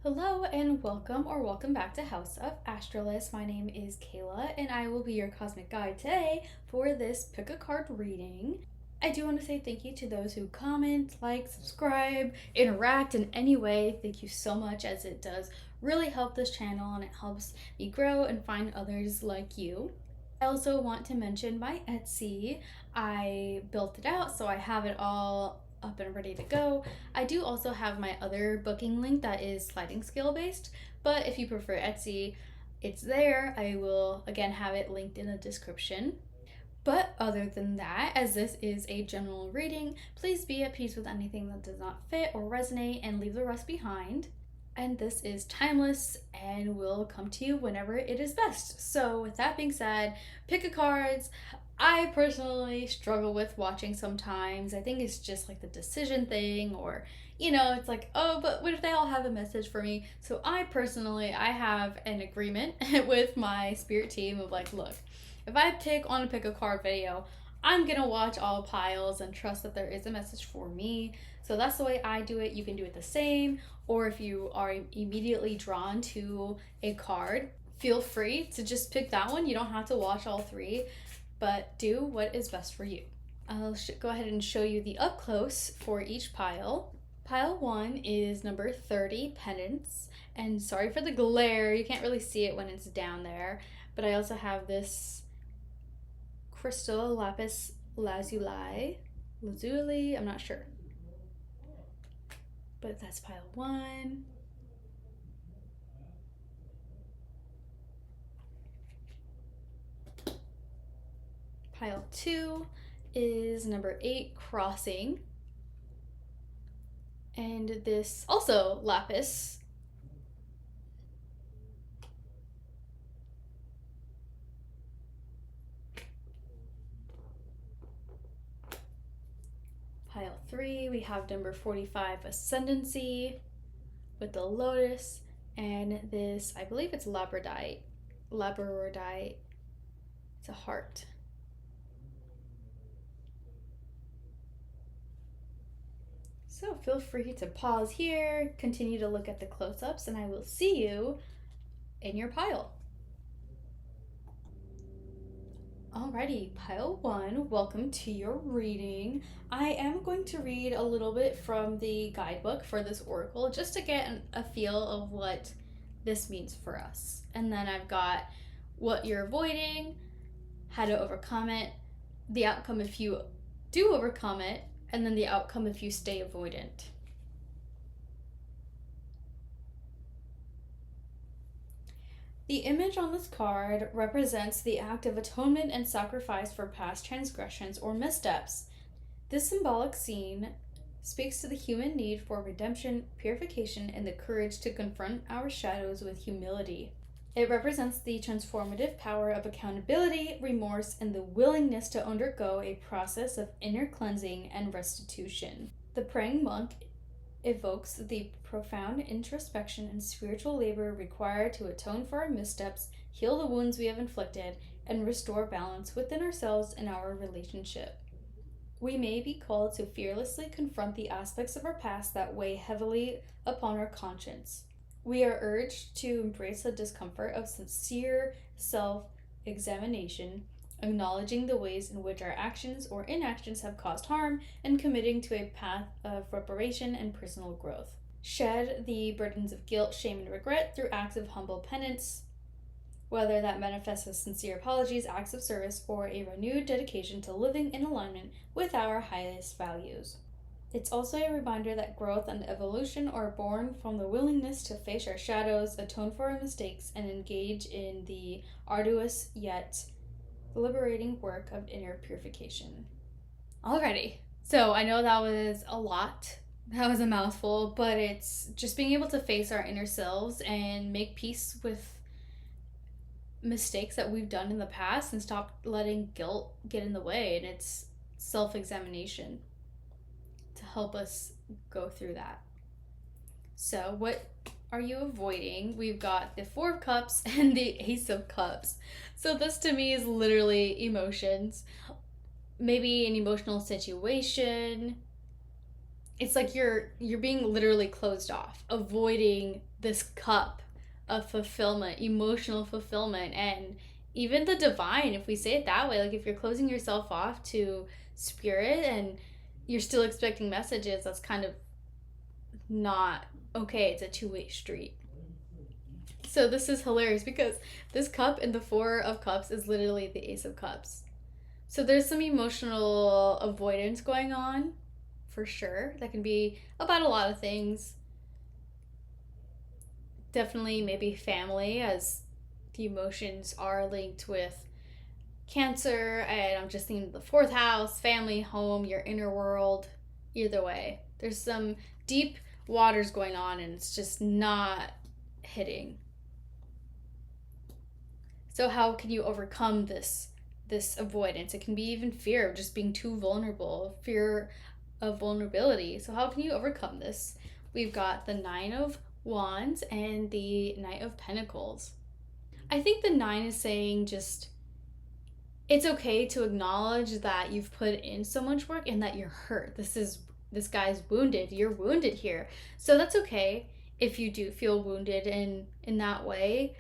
Hello and welcome back to House of Astralis. My name is Kayla and I will be your cosmic guide today for this pick a card reading. I do want to say thank you to those who comment, like, subscribe, interact in any way. Thank you so much, as it does really help this channel and it helps me grow and find others like you. I also want to mention my Etsy. I built it out, so I have it all up and ready to go. I do also have my other booking link that is sliding scale based, but if you prefer Etsy, it's there. I will again have it linked in the description. But other than that, as this is a general reading, please be at peace with anything that does not fit or resonate and leave the rest behind. And this is timeless and will come to you whenever it is best. So with that being said, pick a cards. I personally struggle with watching sometimes. I think it's just like the decision thing, or it's like, oh, but what if they all have a message for me? So I have an agreement with my spirit team of like, look, if I pick a card video, I'm gonna watch all piles and trust that there is a message for me. So that's the way I do it. You can do it the same, or if you are immediately drawn to a card, feel free to just pick that one. You don't have to watch all three, but do what is best for you. I'll go ahead and show you the up close for each pile. Pile 1 is number 30, Penance. And sorry for the glare, you can't really see it when it's down there, but I also have this crystal lapis lazuli, I'm not sure. But that's pile 1. Pile 2 is number 8, Crossing. And this also lapis. Pile 3, we have number 45, Ascendancy, with the lotus, and this, I believe it's labradorite. It's a heart. So feel free to pause here, continue to look at the close-ups, and I will see you in your pile. Alrighty, pile 1, welcome to your reading. I am going to read a little bit from the guidebook for this oracle just to get a feel of what this means for us. And then I've got what you're avoiding, how to overcome it, the outcome if you do overcome it, and then the outcome if you stay avoidant. The image on this card represents the act of atonement and sacrifice for past transgressions or missteps. This symbolic scene speaks to the human need for redemption, purification, and the courage to confront our shadows with humility. It represents the transformative power of accountability, remorse, and the willingness to undergo a process of inner cleansing and restitution. The praying monk evokes the profound introspection and spiritual labor required to atone for our missteps, heal the wounds we have inflicted, and restore balance within ourselves and our relationship. We may be called to fearlessly confront the aspects of our past that weigh heavily upon our conscience. We are urged to embrace the discomfort of sincere self-examination, acknowledging the ways in which our actions or inactions have caused harm, and committing to a path of reparation and personal growth. Shed the burdens of guilt, shame, and regret through acts of humble penance, whether that manifests as sincere apologies, acts of service, or a renewed dedication to living in alignment with our highest values. It's also a reminder that growth and evolution are born from the willingness to face our shadows, atone for our mistakes, and engage in the arduous yet liberating work of inner purification. Alrighty, so I know that was a lot. That was a mouthful, but it's just being able to face our inner selves and make peace with mistakes that we've done in the past and stop letting guilt get in the way. And it's self-examination to help us go through that. So what are you avoiding? We've got the Four of Cups and the Ace of Cups. So this to me is literally emotions. Maybe an emotional situation. It's like you're being literally closed off, avoiding this cup of fulfillment, emotional fulfillment, and even the divine, if we say it that way. Like if you're closing yourself off to spirit and you're still expecting messages, that's kind of not okay. It's a two-way street. So this is hilarious because this cup in the Four of Cups is literally the Ace of Cups. So there's some emotional avoidance going on, for sure. That can be about a lot of things. Definitely maybe family, as the emotions are linked with Cancer, and I'm just thinking of the fourth house, family, home, your inner world. Either way, there's some deep waters going on and it's just not hitting. So how can you overcome this avoidance? It can be even fear of just being too vulnerable, fear of vulnerability. So how can you overcome this? We've got the Nine of Wands and the Knight of Pentacles. I think the Nine is saying just it's okay to acknowledge that you've put in so much work and that you're hurt. This guy's wounded. You're wounded here. So that's okay if you do feel wounded in that way.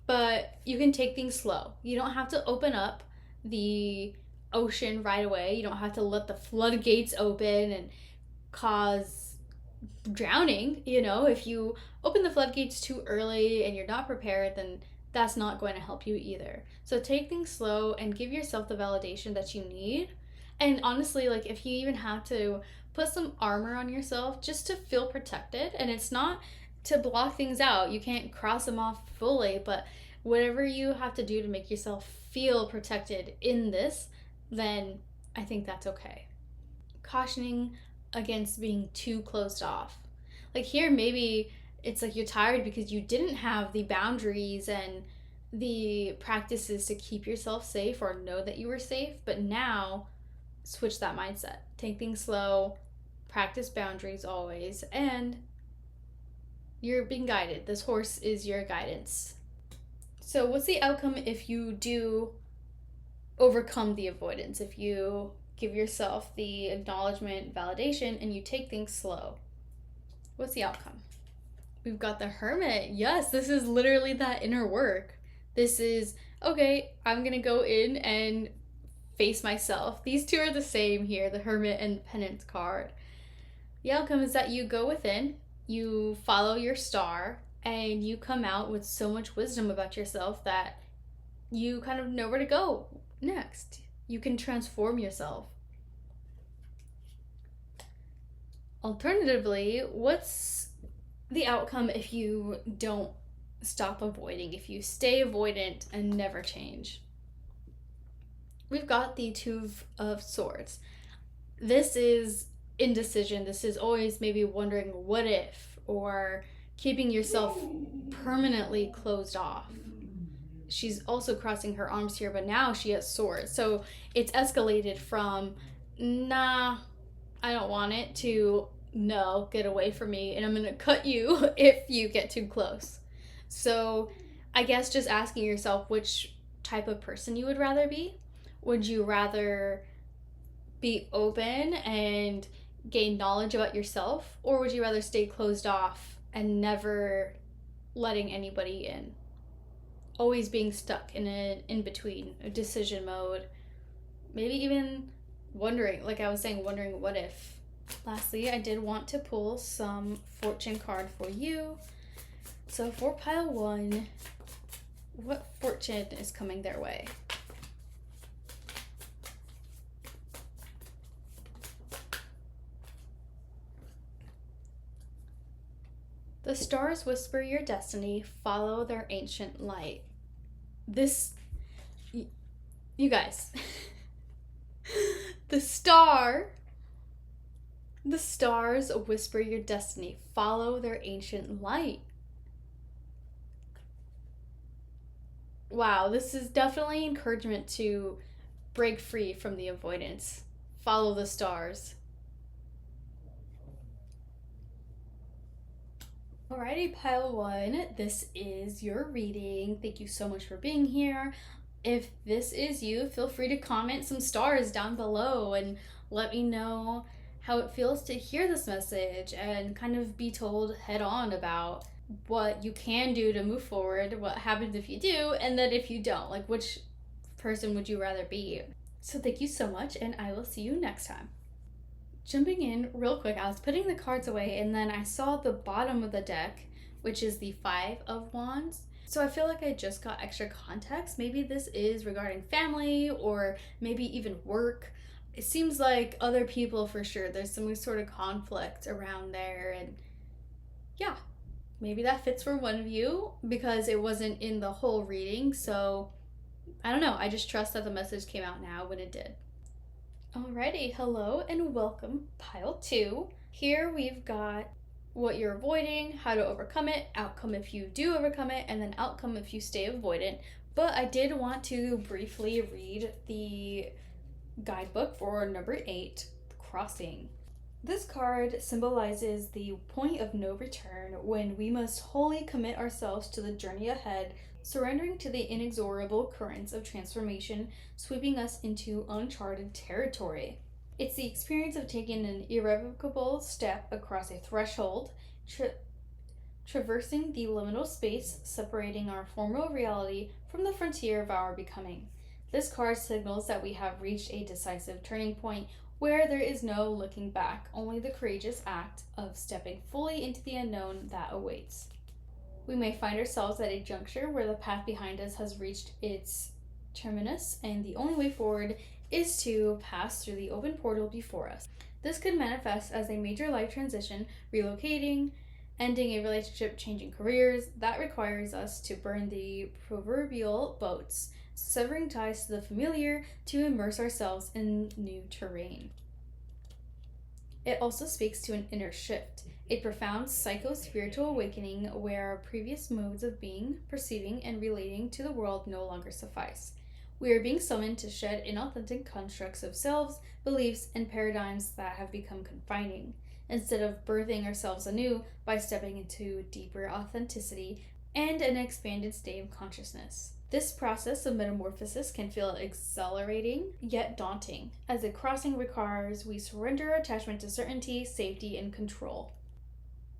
But you can take things slow. You don't have to open up the ocean right away. You don't have to let the floodgates open and cause drowning. If you open the floodgates too early and you're not prepared, then that's not going to help you either. So take things slow and give yourself the validation that you need. And honestly, like if you even have to put some armor on yourself just to feel protected, and it's not to block things out, you can't cross them off fully, but whatever you have to do to make yourself feel protected in this, then I think that's okay. Cautioning against being too closed off. Like here, maybe it's like you're tired because you didn't have the boundaries and the practices to keep yourself safe or know that you were safe, but now switch that mindset. Take things slow, practice boundaries always, and you're being guided. This horse is your guidance. So what's the outcome if you do overcome the avoidance? If you give yourself the acknowledgement, validation, and you take things slow? What's the outcome? We've got the Hermit. Yes, this is literally that inner work. This is, okay, I'm going to go in and face myself. These two are the same here, the Hermit and the Penance card. The outcome is that you go within, you follow your star, and you come out with so much wisdom about yourself that you kind of know where to go next. You can transform yourself. Alternatively, what's the outcome if you don't stop avoiding, if you stay avoidant and never change? We've got the Two of Swords. This is indecision. This is always maybe wondering what if, or keeping yourself permanently closed off. She's also crossing her arms here, but now she has swords. So it's escalated from, nah, I don't want it, to, no, get away from me, and I'm going to cut you if you get too close. So I guess just asking yourself which type of person you would rather be. Would you rather be open and gain knowledge about yourself, or would you rather stay closed off and never letting anybody in? Always being stuck in an in-between, a decision mode. Maybe even wondering, like I was saying, wondering what if. Lastly, I did want to pull some fortune card for you. So for pile 1, what fortune is coming their way? The stars whisper your destiny, follow their ancient light. This, you guys, the stars whisper your destiny, follow their ancient light. Wow, this is definitely encouragement to break free from the avoidance. Follow the stars. Alrighty, pile 1, this is your reading. Thank you so much for being here. If this is you, feel free to comment some stars down below and let me know how it feels to hear this message and kind of be told head on about what you can do to move forward, what happens if you do, and then if you don't, like which person would you rather be? So thank you so much, and I will see you next time. Jumping in real quick, I was putting the cards away and then I saw the bottom of the deck, which is the Five of Wands. So I feel like I just got extra context. Maybe this is regarding family or maybe even work. It seems like other people for sure. There's some sort of conflict around there, and yeah, maybe that fits for one of you because it wasn't in the whole reading. So I don't know. I just trust that the message came out now when it did. Alrighty, hello and welcome, pile two. Here we've got what you're avoiding, how to overcome it, outcome if you do overcome it, and then outcome if you stay avoidant. But I did want to briefly read the guidebook for number 8, Crossing. This card symbolizes the point of no return when we must wholly commit ourselves to the journey ahead, surrendering to the inexorable currents of transformation sweeping us into uncharted territory. It's the experience of taking an irrevocable step across a threshold, traversing the liminal space separating our former reality from the frontier of our becoming. This card signals that we have reached a decisive turning point where there is no looking back, only the courageous act of stepping fully into the unknown that awaits. We may find ourselves at a juncture where the path behind us has reached its terminus, and the only way forward is to pass through the open portal before us. This could manifest as a major life transition, relocating, ending a relationship, changing careers. That requires us to burn the proverbial boats, severing ties to the familiar to immerse ourselves in new terrain. It also speaks to an inner shift, a profound psycho-spiritual awakening where our previous modes of being, perceiving, and relating to the world no longer suffice. We are being summoned to shed inauthentic constructs of selves, beliefs, and paradigms that have become confining, instead of birthing ourselves anew by stepping into deeper authenticity and an expanded state of consciousness. This process of metamorphosis can feel exhilarating, yet daunting, as the crossing requires we surrender attachment to certainty, safety, and control.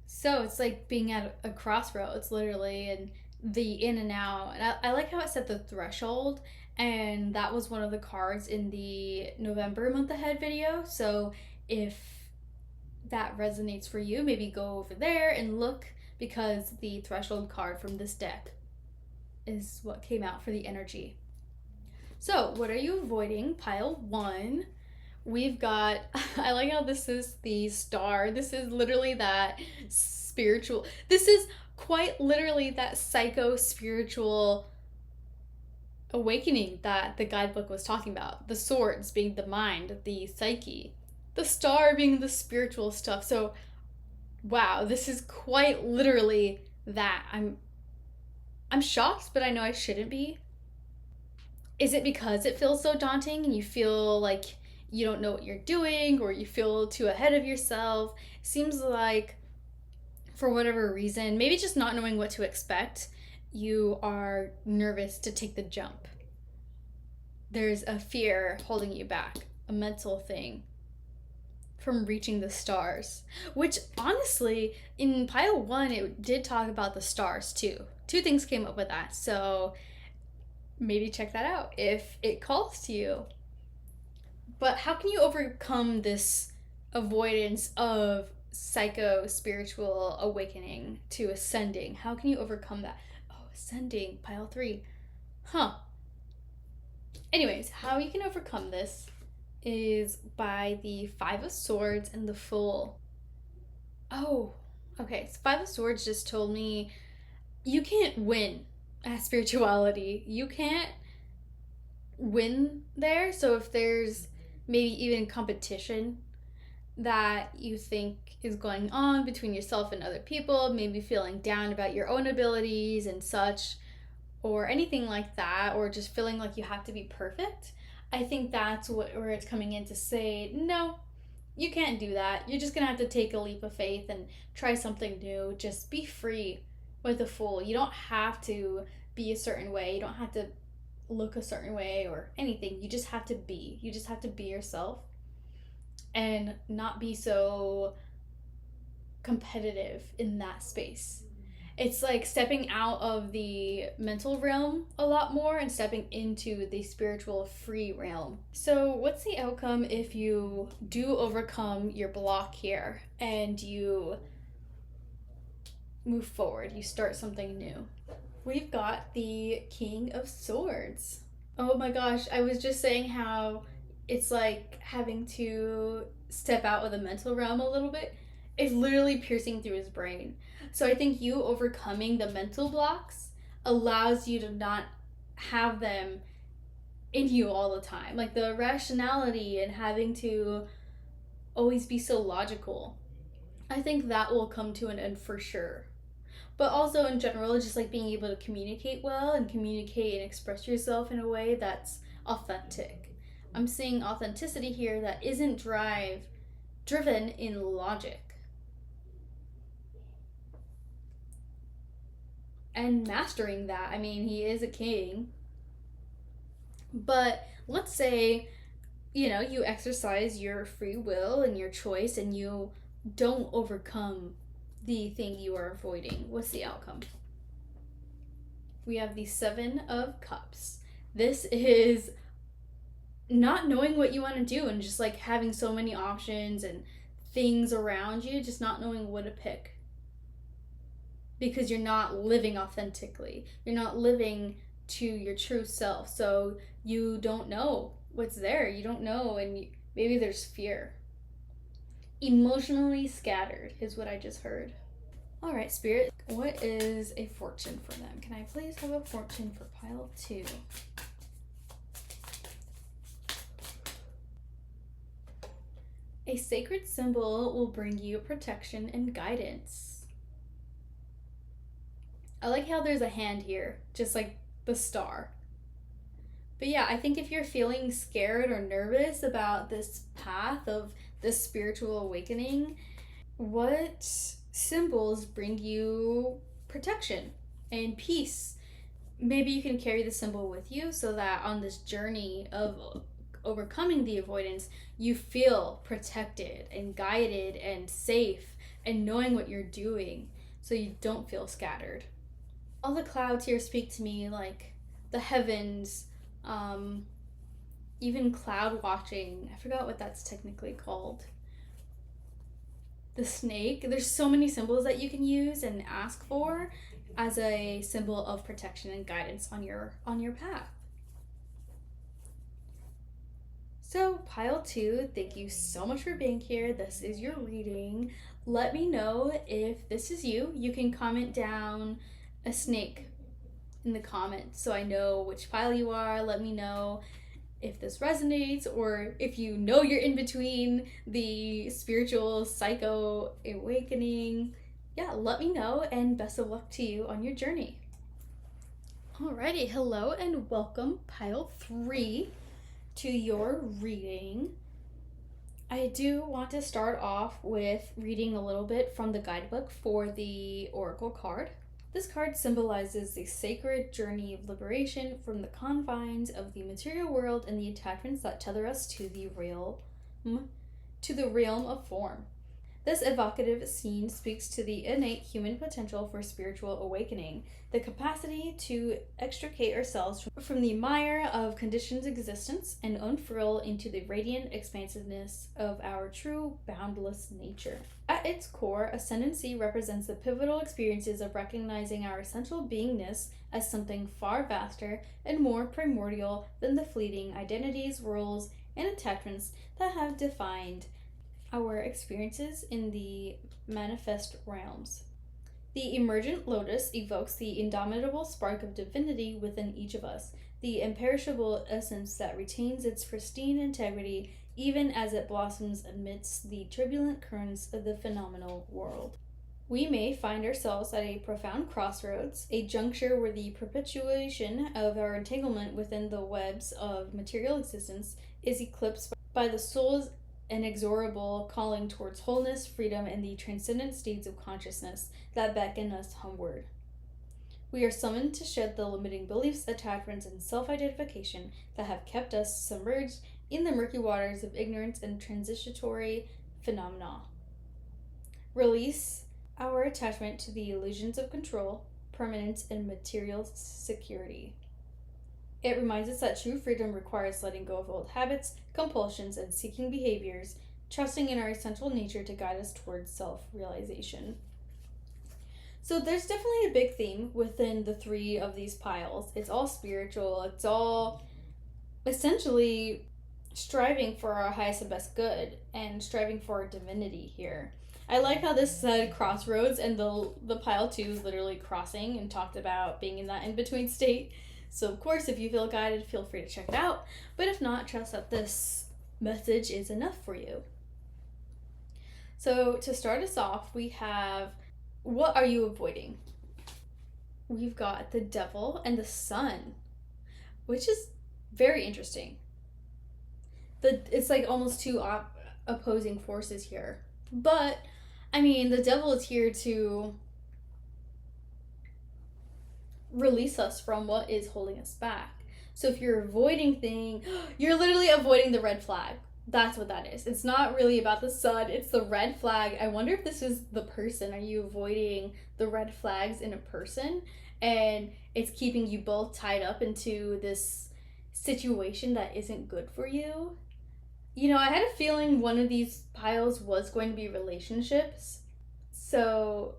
So it's like being at a crossroads, literally, and the in and out. And I like how it said the threshold, and that was one of the cards in the November month ahead video. So if that resonates for you, maybe go over there and look, because the threshold card from this deck is what came out for the energy. So what are you avoiding? Pile 1. We've got, I like how this is the star. This is literally that spiritual, this is quite literally that psycho-spiritual awakening that the guidebook was talking about. The swords being the mind, the psyche, the star being the spiritual stuff. So wow, this is quite literally that. I'm shocked, but I know I shouldn't be. Is it because it feels so daunting and you feel like you don't know what you're doing or you feel too ahead of yourself? Seems like for whatever reason, maybe just not knowing what to expect, you are nervous to take the jump. There's a fear holding you back, a mental thing from reaching the stars, which honestly in pile 1 it did talk about the stars too. 2 things came up with that, so maybe check that out if it calls to you. But how can you overcome this avoidance of psycho-spiritual awakening to ascending? How can you overcome that? Oh, ascending, pile 3. Anyways, how you can overcome this is by the 5 of Swords and the Fool. Oh, okay. So 5 of Swords just told me you can't win at spirituality. You can't win there. So if there's maybe even competition that you think is going on between yourself and other people, maybe feeling down about your own abilities and such, or anything like that, or just feeling like you have to be perfect, I think that's where it's coming in to say, no, you can't do that. You're just gonna have to take a leap of faith and try something new. Just be free with the Fool. You don't have to be a certain way. You don't have to look a certain way or anything. You just have to be. You just have to be yourself and not be so competitive in that space. It's like stepping out of the mental realm a lot more and stepping into the spiritual free realm. So, what's the outcome if you do overcome your block here and you move forward? You start something new. We've got the King of Swords. Oh my gosh, I was just saying how it's like having to step out of the mental realm a little bit. It's literally piercing through his brain. So I think you overcoming the mental blocks allows you to not have them in you all the time. Like the rationality and having to always be so logical. I think that will come to an end for sure. But also in general, just like being able to communicate well and communicate and express yourself in a way that's authentic. I'm seeing authenticity here that isn't driven in logic. And mastering that. I mean, he is a king. But let's say, you exercise your free will and your choice and you don't overcome the thing you are avoiding. What's the outcome? We have the Seven of Cups. This is not knowing what you want to do and just like having so many options and things around you, just not knowing what to pick. Because you're not living authentically. You're not living to your true self. So you don't know what's there. You don't know, and maybe there's fear. Emotionally scattered is what I just heard. All right, Spirit, what is a fortune for them? Can I please have a fortune for pile 2? A sacred symbol will bring you protection and guidance. I like how there's a hand here, just like the star. But yeah, I think if you're feeling scared or nervous about this path of this spiritual awakening, what symbols bring you protection and peace? Maybe you can carry the symbol with you so that on this journey of overcoming the avoidance, you feel protected and guided and safe and knowing what you're doing so you don't feel scattered. All the clouds here speak to me like the heavens, even cloud watching. I forgot what that's technically called. The snake. There's so many symbols that you can use and ask for as a symbol of protection and guidance on your path. So pile 2, thank you so much for being here. This is your reading. Let me know if this is you. You can comment down a snake in the comments so I know which pile you are. Let me know if this resonates or if you know you're in between the spiritual psycho awakening. Yeah, let me know, and best of luck to you on your journey. Alrighty, hello and welcome, pile 3, to your reading. I do want to start off with reading a little bit from the guidebook for the Oracle card. This card symbolizes the sacred journey of liberation from the confines of the material world and the attachments that tether us to the realm of form. This evocative scene speaks to the innate human potential for spiritual awakening, the capacity to extricate ourselves from the mire of conditioned existence and unfurl into the radiant expansiveness of our true, boundless nature. At its core, ascendancy represents the pivotal experiences of recognizing our essential beingness as something far vaster and more primordial than the fleeting identities, roles, and attachments that have defined our experiences in the manifest realms. The emergent lotus evokes the indomitable spark of divinity within each of us, the imperishable essence that retains its pristine integrity even as it blossoms amidst the turbulent currents of the phenomenal world. We may find ourselves at a profound crossroads, a juncture where the perpetuation of our entanglement within the webs of material existence is eclipsed by the soul's inexorable calling towards wholeness, freedom, and the transcendent states of consciousness that beckon us homeward. We are summoned to shed the limiting beliefs, attachments, and self-identification that have kept us submerged in the murky waters of ignorance and transitory phenomena. Release our attachment to the illusions of control, permanence, and material security. It reminds us that true freedom requires letting go of old habits, compulsions, and seeking behaviors, trusting in our essential nature to guide us towards self realization. So there's definitely a big theme within the three of these piles. It's all spiritual, it's all essentially striving for our highest and best good and striving for our divinity here. I like how this said crossroads, and the pile 2 is literally crossing and talked about being in that in between state. So of course, if you feel guided, feel free to check it out. But if not, trust that this message is enough for you. So to start us off, we have, what are you avoiding? We've got the devil and the sun, which is very interesting. It's like almost two opposing forces here. But, I mean, the devil is here to release us from what is holding us back. So if you're avoiding you're literally avoiding the red flag. That's what that is. It's not really about the sun, it's the red flag. I wonder if this is the person. Are you avoiding the red flags in a person? And it's keeping you both tied up into this situation that isn't good for you. You know, I had a feeling one of these piles was going to be relationships. So,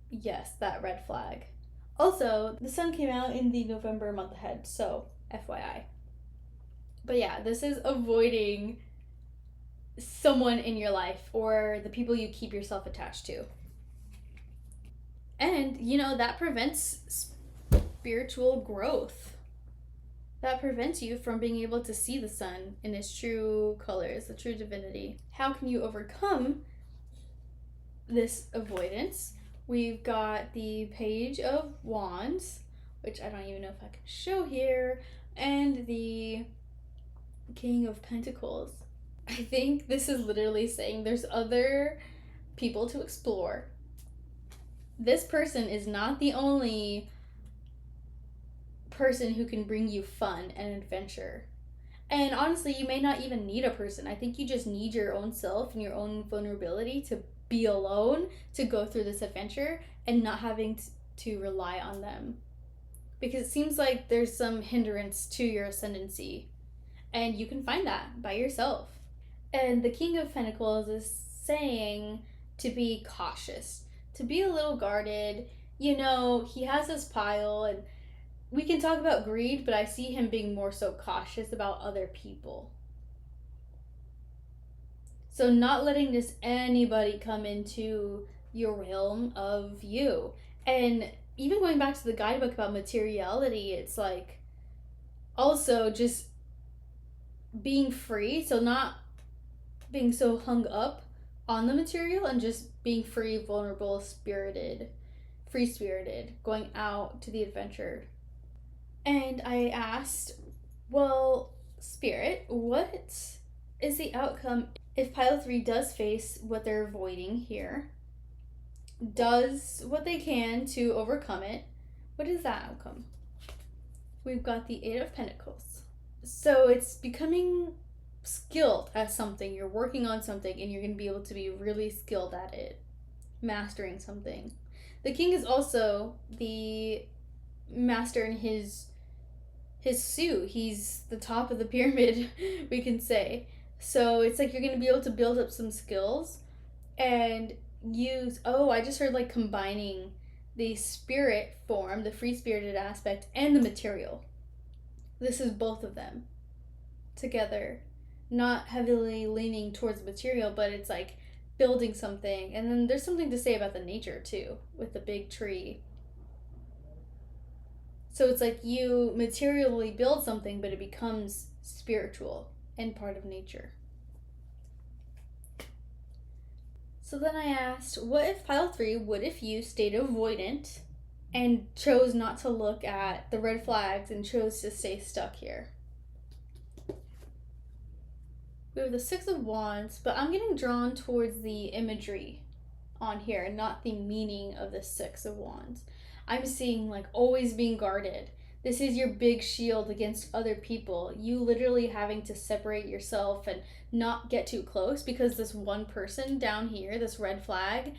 yes, that red flag. Also, the sun came out in the November month ahead, so FYI. But yeah, this is avoiding someone in your life or the people you keep yourself attached to. And, you know, that prevents spiritual growth. That prevents you from being able to see the sun in its true colors, the true divinity. How can you overcome this avoidance? We've got the Page of Wands, which I don't even know if I can show here, and the King of Pentacles. I think this is literally saying there's other people to explore. This person is not the only person who can bring you fun and adventure. And honestly, you may not even need a person. I think you just need your own self and your own vulnerability to be alone to go through this adventure and not having to rely on them. Because it seems like there's some hindrance to your ascendancy. And you can find that by yourself. And the King of Pentacles is saying to be cautious, to be a little guarded. You know, he has this pile, and we can talk about greed, but I see him being more so cautious about other people. So not letting just anybody come into your realm of you. And even going back to the guidebook about materiality, it's like also just being free, so not being so hung up on the material and just being free, vulnerable, spirited, free-spirited, going out to the adventure. And I asked, well, Spirit, what is the outcome if pile 3 does face what they're avoiding here, does what they can to overcome it? What is that outcome? We've got the 8 of Pentacles. So it's becoming skilled at something. You're working on something and you're going to be able to be really skilled at it, mastering something. The King is also the master in his suit. He's the top of the pyramid, we can say. So it's like you're going to be able to build up some skills and use, I just heard like combining the spirit form, the free-spirited aspect, and the material. This is both of them together. Not heavily leaning towards material, but it's like building something. And then there's something to say about the nature too, with the big tree. So it's like you materially build something, but it becomes spiritual and part of nature. So then I asked, what if pile 3, what if you stayed avoidant and chose not to look at the red flags and chose to stay stuck here? We have the 6 of Wands, but I'm getting drawn towards the imagery on here, not the meaning of the 6 of Wands. I'm seeing like always being guarded. This is your big shield against other people. You literally having to separate yourself and not get too close because this one person down here, this red flag,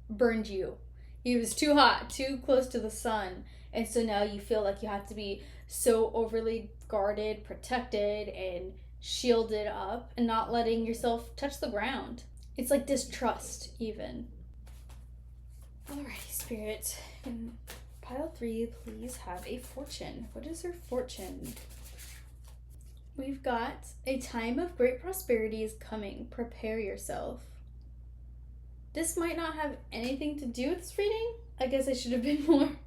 burned you. He was too hot, too close to the sun. And so now you feel like you have to be so overly guarded, protected, and shielded up and not letting yourself touch the ground. It's like distrust, even. Alrighty, Spirit. In pile 3, please have a fortune. What is her fortune? We've got a time of great prosperity is coming. Prepare yourself. This might not have anything to do with this reading. I guess I should have been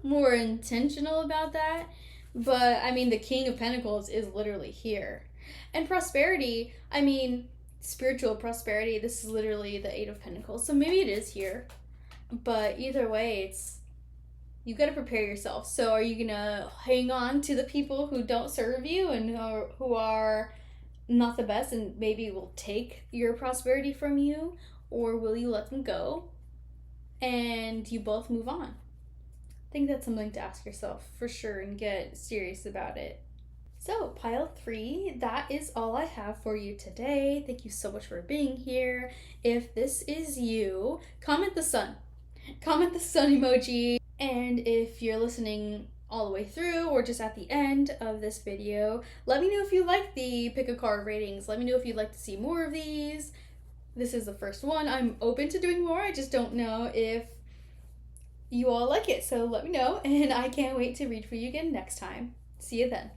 more intentional about that. But I mean, the King of Pentacles is literally here. And prosperity, I mean, spiritual prosperity, this is literally the Eight of Pentacles. So maybe it is here. But either way, it's, you got to prepare yourself. So are you going to hang on to the people who don't serve you and who are not the best and maybe will take your prosperity from you? Or will you let them go and you both move on? I think that's something to ask yourself for sure and get serious about it. So, pile 3, that is all I have for you today. Thank you so much for being here. If this is you, comment the sun. Comment the sun emoji. And if you're listening all the way through or just at the end of this video, let me know if you like the pick a card ratings. Let me know if you'd like to see more of these. This is the first one. I'm open to doing more. I just don't know if you all like it. So let me know, and I can't wait to read for you again next time. See you then.